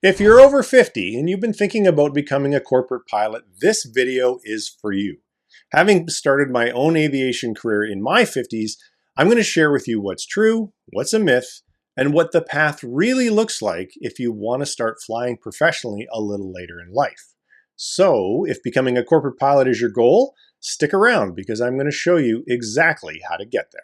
If you're over 50 and you've been thinking about becoming a corporate pilot, this video is for you. Having started my own aviation career in my 50s, I'm going to share with you what's true, what's a myth, and what the path really looks like if you want to start flying professionally a little later in life. So, if becoming a corporate pilot is your goal, stick around because I'm going to show you exactly how to get there.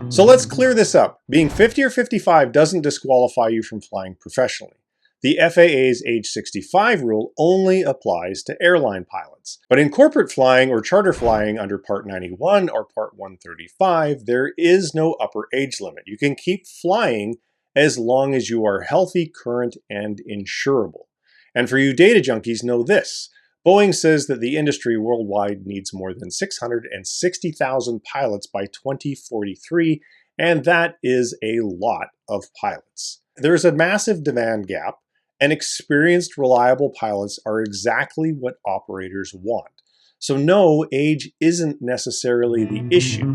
So let's clear this up. Being 50 or 55 doesn't disqualify you from flying professionally. The FAA's age 65 rule only applies to airline pilots. But in corporate flying or charter flying under Part 91 or Part 135, there is no upper age limit. You can keep flying as long as you are healthy, current, and insurable. And for you data junkies, know this. Boeing says that the industry worldwide needs more than 660,000 pilots by 2043, and that is a lot of pilots. There's a massive demand gap, and experienced, reliable pilots are exactly what operators want. So no, age isn't necessarily the issue.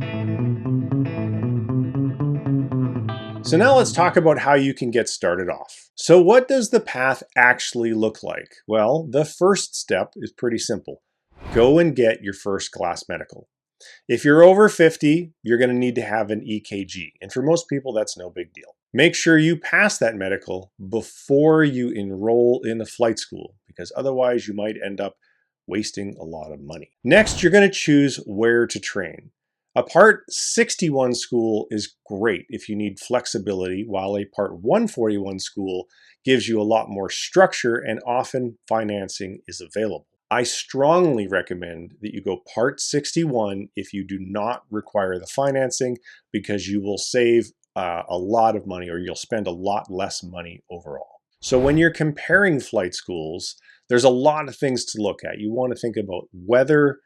So now let's talk about how you can get started off. So what does the path actually look like? Well, the first step is pretty simple. Go and get your first class medical. If you're over 50, you're going to need to have an EKG. And for most people, that's no big deal. Make sure you pass that medical before you enroll in a flight school, because otherwise you might end up wasting a lot of money. Next, you're going to choose where to train. A Part 61 school is great if you need flexibility, while a Part 141 school gives you a lot more structure and often financing is available. I strongly recommend that you go Part 61 if you do not require the financing, because you will save a lot of money, or you'll spend a lot less money overall. So when you're comparing flight schools, there's a lot of things to look at. You want to think about weather,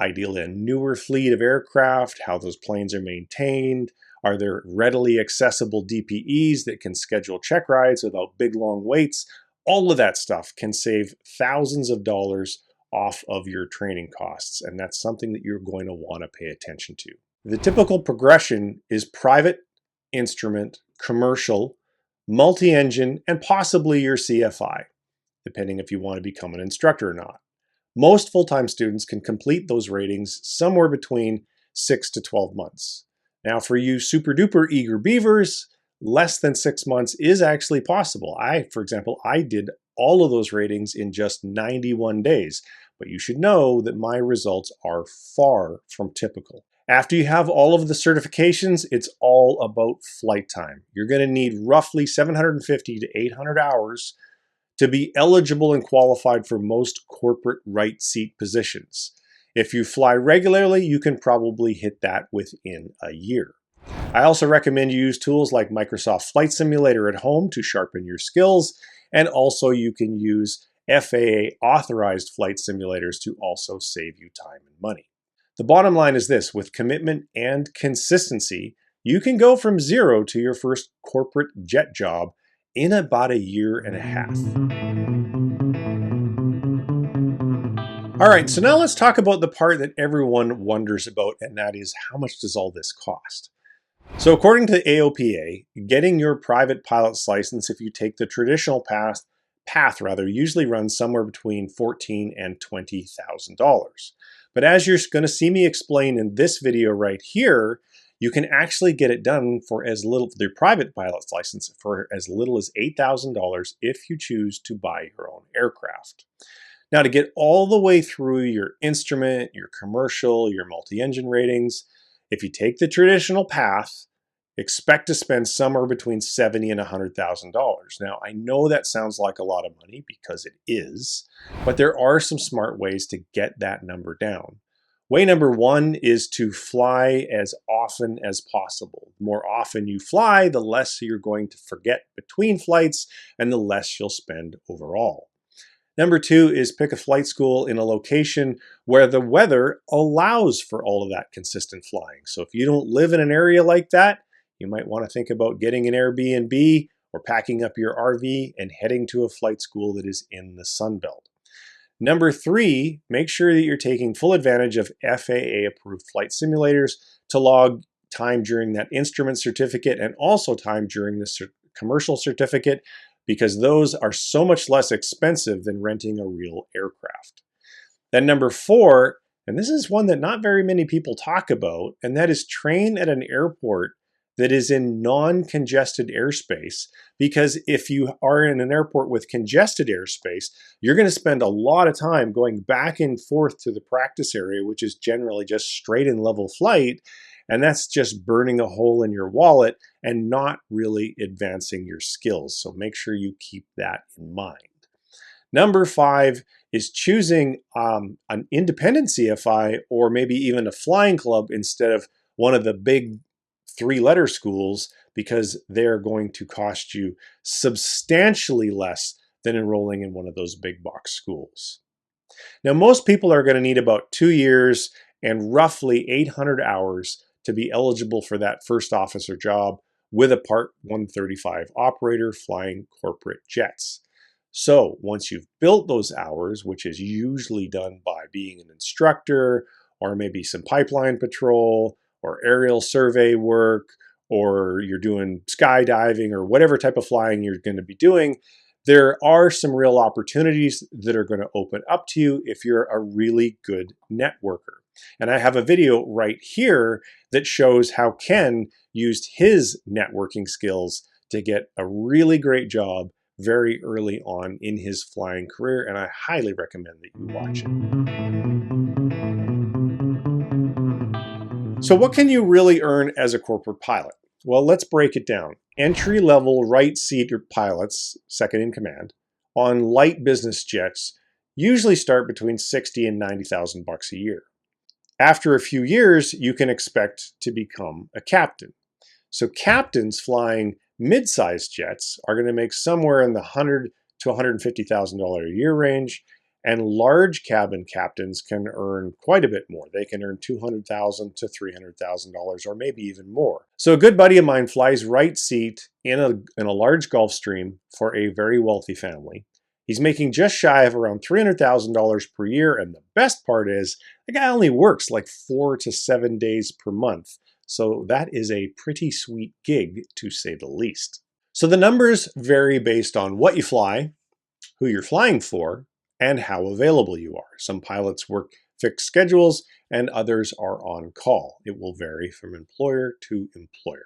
ideally a newer fleet of aircraft, how those planes are maintained, are there readily accessible DPEs that can schedule check rides without big long waits. All of that stuff can save thousands of dollars off of your training costs, and that's something that you're going to want to pay attention to. The typical progression is private, instrument, commercial, multi-engine, and possibly your CFI, depending if you want to become an instructor or not. Most full-time students can complete those ratings somewhere between 6 to 12 months. Now, for you super-duper eager beavers, less than 6 months is actually possible. For example, I did all of those ratings in just 91 days, but you should know that my results are far from typical. After you have all of the certifications, it's all about flight time. You're going to need roughly 750 to 800 hours to be eligible and qualified for most corporate right seat positions. If you fly regularly, you can probably hit that within a year. I also recommend you use tools like Microsoft Flight Simulator at home to sharpen your skills, and also you can use FAA authorized flight simulators to also save you time and money. The bottom line is this: with commitment and consistency, you can go from zero to your first corporate jet job in about a year and a half. All right, so now let's talk about the part that everyone wonders about, and that is, how much does all this cost? So according to the AOPA, getting your private pilot's license, if you take the traditional path usually runs somewhere between $14,000 and $20,000. But as you're going to see me explain in this video right here, you can actually get it done for as little, the private pilot's license, for as little as $8,000 if you choose to buy your own aircraft. Now, to get all the way through your instrument, your commercial, your multi-engine ratings, if you take the traditional path, expect to spend somewhere between $70,000 and $100,000. Now, I know that sounds like a lot of money, because it is, but there are some smart ways to get that number down. Way number one is to fly as often as possible. The more often you fly, the less you're going to forget between flights, and the less you'll spend overall. Number two is pick a flight school in a location where the weather allows for all of that consistent flying. So if you don't live in an area like that, you might want to think about getting an Airbnb or packing up your RV and heading to a flight school that is in the Sun Belt. Number 3, make sure that you're taking full advantage of FAA-approved flight simulators to log time during that instrument certificate and also time during the commercial certificate, because those are so much less expensive than renting a real aircraft. Then number 4, and this is one that not very many people talk about, and that is train at an airport that is in non-congested airspace, because if you are in an airport with congested airspace, you're going to spend a lot of time going back and forth to the practice area, which is generally just straight and level flight, and that's just burning a hole in your wallet and not really advancing your skills. So make sure you keep that in mind. Number 5 is choosing an independent CFI or maybe even a flying club instead of one of the big 3-letter schools, because they're going to cost you substantially less than enrolling in one of those big box schools. Now, most people are going to need about 2 years and roughly 800 hours to be eligible for that first officer job with a Part 135 operator flying corporate jets. So once you've built those hours, which is usually done by being an instructor or maybe some pipeline patrol or aerial survey work, or you're doing skydiving or whatever type of flying you're going to be doing, there are some real opportunities that are going to open up to you if you're a really good networker. And I have a video right here that shows how Ken used his networking skills to get a really great job very early on in his flying career, and I highly recommend that you watch it. So what can you really earn as a corporate pilot? Well, let's break it down. Entry-level right seat pilots, second in command, on light business jets usually start between $60,000 and $90,000 a year. After a few years, you can expect to become a captain. So captains flying mid-sized jets are going to make somewhere in the $100,000 to $150,000 a year range, and large cabin captains can earn quite a bit more. They can earn $200,000 to $300,000 or maybe even more. So a good buddy of mine flies right seat in a large Gulfstream for a very wealthy family. He's making just shy of around $300,000 per year, and the best part is the guy only works like 4 to 7 days per month. So that is a pretty sweet gig, to say the least. So the numbers vary based on what you fly, who you're flying for, and how available you are. Some pilots work fixed schedules and others are on call. It will vary from employer to employer.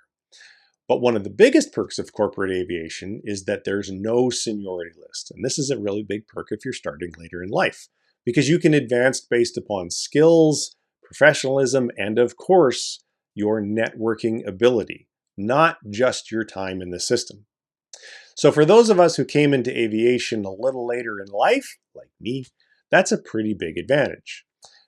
But one of the biggest perks of corporate aviation is that there's no seniority list. And this is a really big perk if you're starting later in life, because you can advance based upon skills, professionalism, and of course, your networking ability, not just your time in the system. So for those of us who came into aviation a little later in life, like me, that's a pretty big advantage.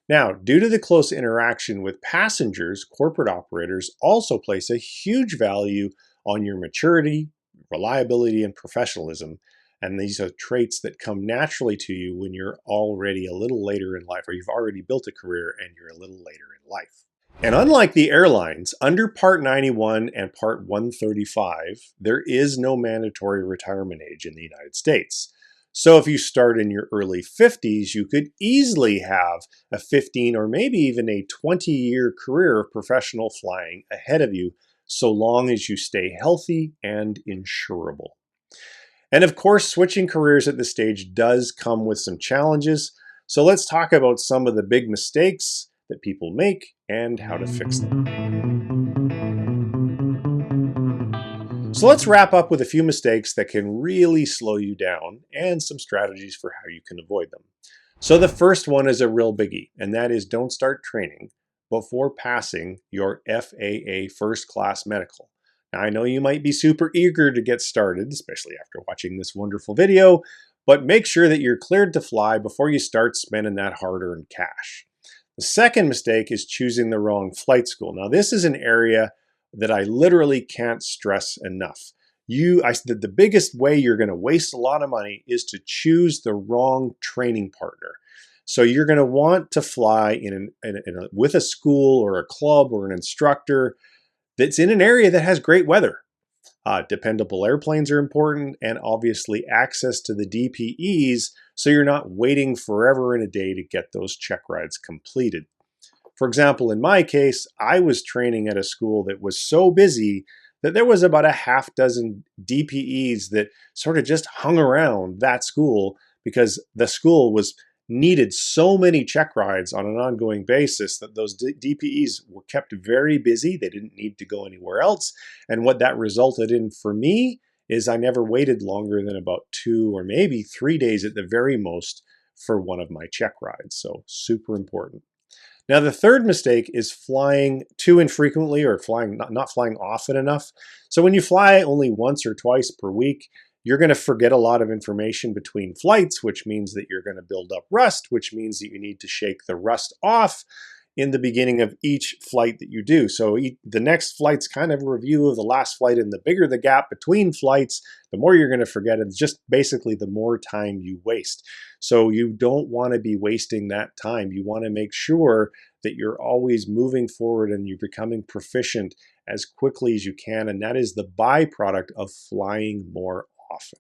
Now, due to the close interaction with passengers, corporate operators also place a huge value on your maturity, reliability, and professionalism. And these are traits that come naturally to you when you're already a little later in life, or you've already built a career and you're a little later in life. And unlike the airlines, under Part 91 and Part 135, there is no mandatory retirement age in the United States. So if you start in your early 50s, you could easily have a 15 or maybe even a 20-year career of professional flying ahead of you, so long as you stay healthy and insurable. And of course, switching careers at this stage does come with some challenges. So let's talk about some of the big mistakes that people make and how to fix them. So let's wrap up with a few mistakes that can really slow you down and some strategies for how you can avoid them. So the first one is a real biggie, and that is don't start training before passing your FAA first class medical. Now, I know you might be super eager to get started, especially after watching this wonderful video, but make sure that you're cleared to fly before you start spending that hard-earned cash. The second mistake is choosing the wrong flight school. Now, this is an area that I literally can't stress enough. The biggest way you're going to waste a lot of money is to choose the wrong training partner. So you're going to want to fly with a school or a club or an instructor that's in an area that has great weather. Dependable airplanes are important, and obviously access to the DPEs so you're not waiting forever and a day to get those check rides completed. For example, in my case, I was training at a school that was so busy that there was about a half dozen DPEs that sort of just hung around that school because the school was needed so many check rides on an ongoing basis that those DPEs were kept very busy. They didn't need to go anywhere else. And what that resulted in for me is I never waited longer than about 2 or maybe 3 days at the very most for one of my check rides. So super important. Now, the third mistake is flying too infrequently or not flying often enough. So when you fly only once or twice per week, you're going to forget a lot of information between flights, which means that you're going to build up rust, which means that you need to shake the rust off in the beginning of each flight that you do. So the next flight's kind of a review of the last flight, and the bigger the gap between flights, the more you're going to forget. It's just basically the more time you waste. So you don't want to be wasting that time. You want to make sure that you're always moving forward and you're becoming proficient as quickly as you can. And that is the byproduct of flying more often.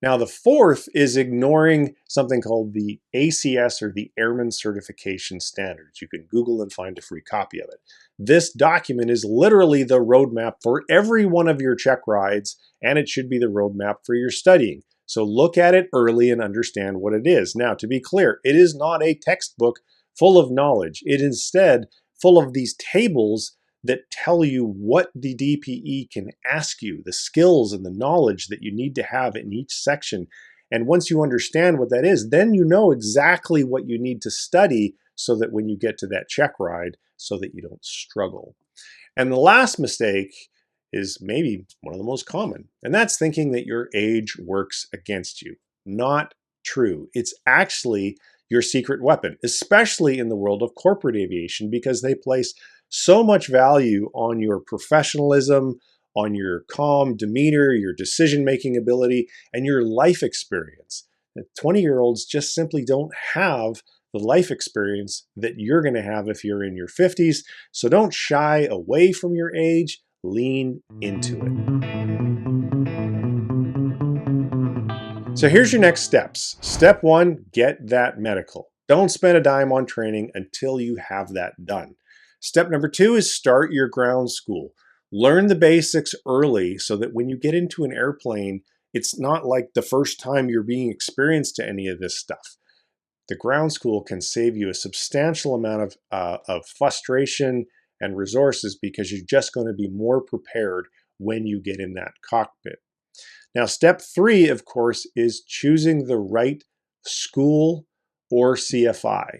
Now, the fourth is ignoring something called the ACS, or the Airman Certification Standards. You can Google and find a free copy of it. This document is literally the roadmap for every one of your check rides, and it should be the roadmap for your studying. So look at it early and understand what it is. Now, to be clear, it is not a textbook full of knowledge. It is instead full of these tables that tell you what the DPE can ask you, the skills and the knowledge that you need to have in each section. And once you understand what that is, then you know exactly what you need to study so that when you get to that check ride, so that you don't struggle. And the last mistake is maybe one of the most common, and that's thinking that your age works against you. Not true. It's actually your secret weapon, especially in the world of corporate aviation, because they place so much value on your professionalism, on your calm demeanor, your decision-making ability, and your life experience. 20-year-olds just simply don't have the life experience that you're going to have if you're in your 50s. So don't shy away from your age, lean into it. So here's your next steps. Step 1, get that medical. Don't spend a dime on training until you have that done. Step number 2 is start your ground school. Learn the basics early so that when you get into an airplane, it's not like the first time you're being experienced to any of this stuff. The ground school can save you a substantial amount of frustration and resources because you're just going to be more prepared when you get in that cockpit. Now, step 3, of course, is choosing the right school or CFI.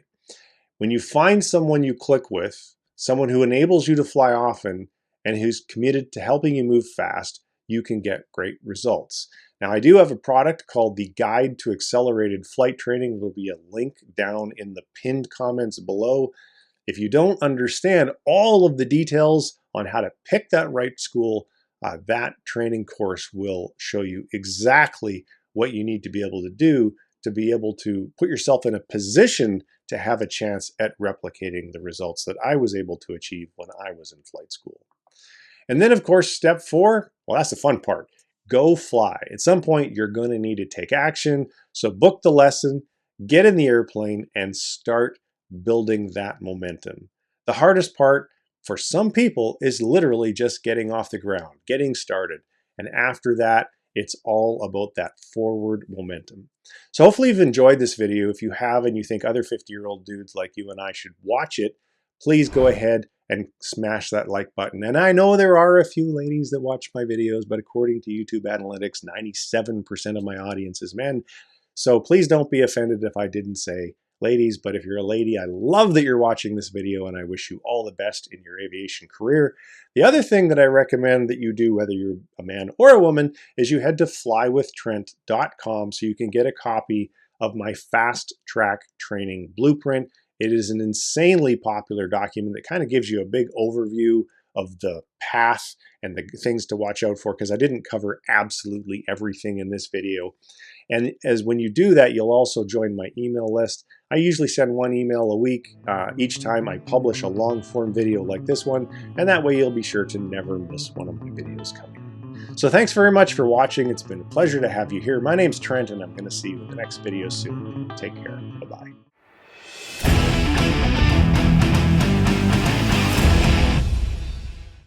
When you find someone you click with, someone who enables you to fly often and who's committed to helping you move fast, you can get great results. Now, I do have a product called the Guide to Accelerated Flight Training. There'll be a link down in the pinned comments below. If you don't understand all of the details on how to pick that right school, that training course will show you exactly what you need to be able to do to be able to put yourself in a position to have a chance at replicating the results that I was able to achieve when I was in flight school. And then, of course, step 4, well, that's the fun part. Go fly. At some point, you're going to need to take action. So book the lesson, get in the airplane, and start building that momentum. The hardest part for some people is literally just getting off the ground, getting started. And after that, it's all about that forward momentum. So hopefully you've enjoyed this video. If you have and you think other 50-year-old dudes like you and I should watch it, please go ahead and smash that like button. And I know there are a few ladies that watch my videos, but according to YouTube analytics, 97% of my audience is men. So please don't be offended if I didn't say ladies, but if you're a lady, I love that you're watching this video and I wish you all the best in your aviation career. The other thing that I recommend that you do, whether you're a man or a woman, is you head to flywithtrent.com so you can get a copy of my fast track training blueprint. It is an insanely popular document that kind of gives you a big overview of the path and the things to watch out for, because I didn't cover absolutely everything in this video. And as when you do that, you'll also join my email list. I usually send one email a week each time I publish a long form video like this one, and that way you'll be sure to never miss one of my videos coming. So thanks very much for watching. It's been a pleasure to have you here. My name's Trent, and I'm going to see you in the next video soon. Take care. Bye-bye.